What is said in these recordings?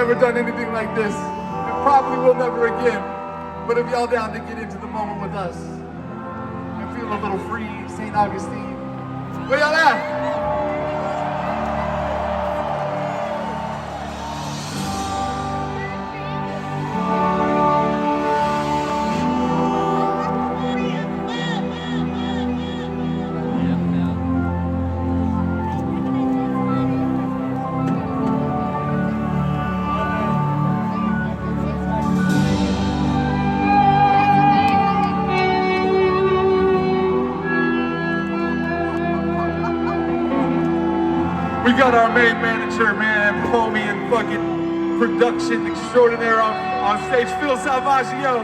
Never done anything like this. And probably will never again. But if y'all down to get into the moment with us and feel a little free, St. Augustine, where y'all at? We got our main manager, man, homie, and fucking production extraordinaire on stage, Salvaggio.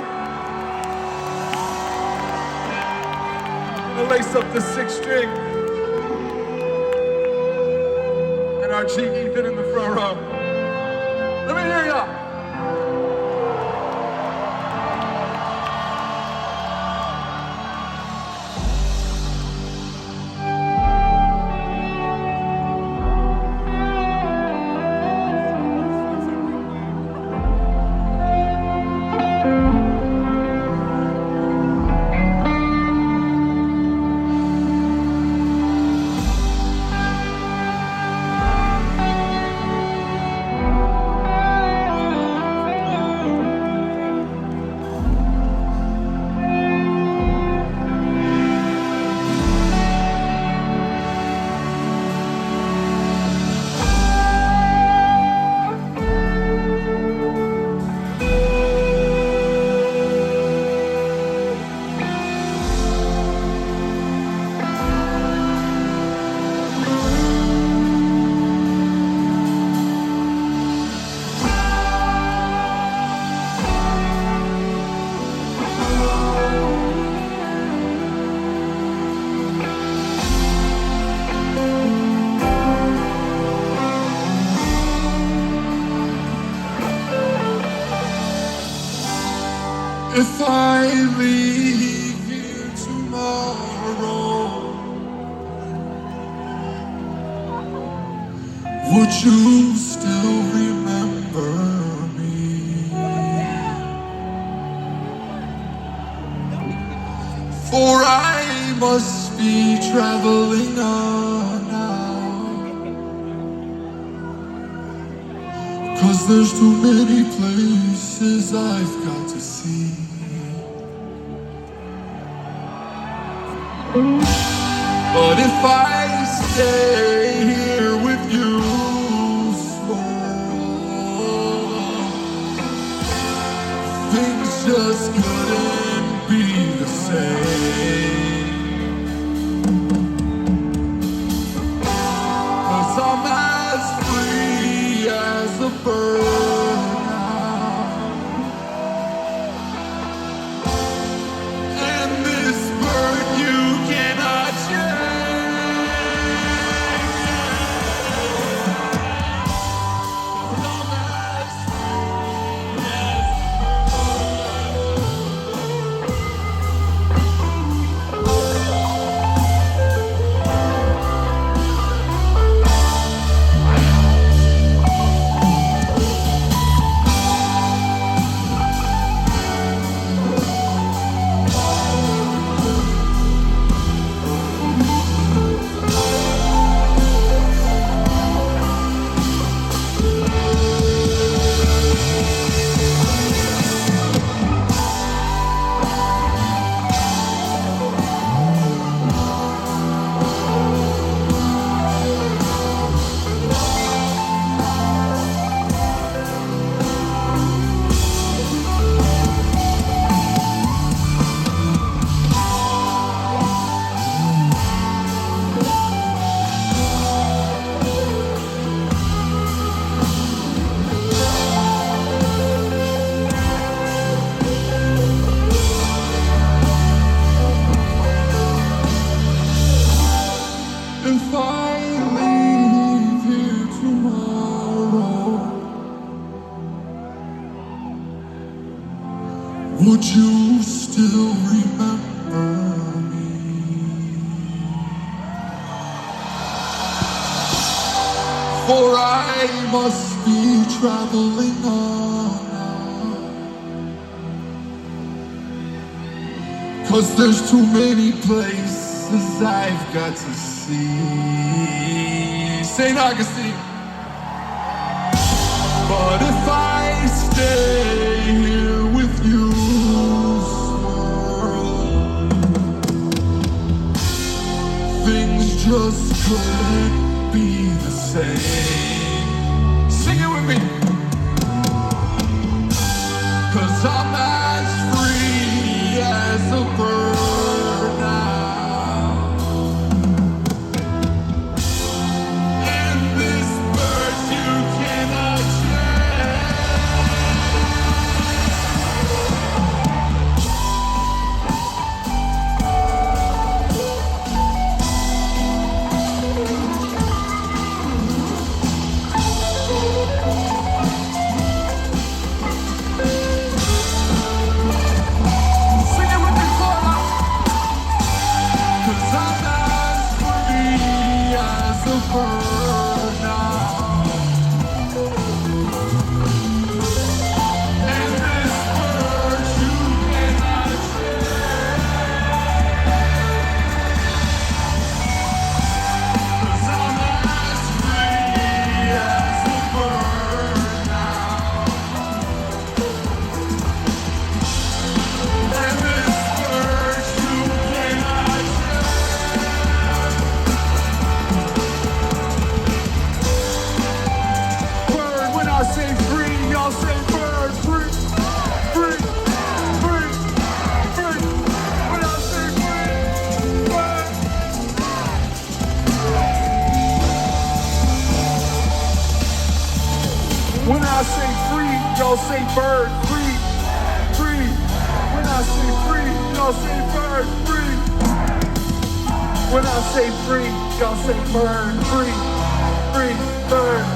Gonna lace up the sixth string. And our G Ethan in the front row. Let me hear y'all. If I leave here tomorrow, would you still remember me? For I must be traveling on now, 'cause there's too many places I've got to see. But if I stay here with you, things just couldn't be the same. 'Cause I'm as free as a bird now, and this bird you cannot change. If I leave here tomorrow, would you still remember me? For I must be traveling on. 'Cause there's too many places I've got to see. St. Augustine. But if I stay here with you, swirl, things just couldn't be the same. Sing it with me. 'Cause I'm as free as a bird now. And this bird you cannot When I say free, y'all say bird, free, free. When I say free, y'all say bird, free. When I say free, y'all say bird, free, free, bird.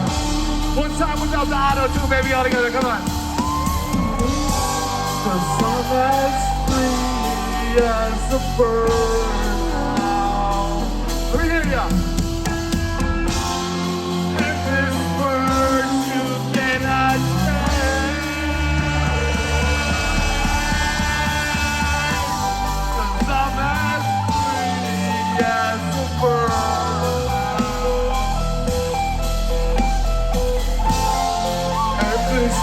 One time without the auto-tune, baby, all together, come on. 'Cause I'm as free as a bird now. Let me hear ya. This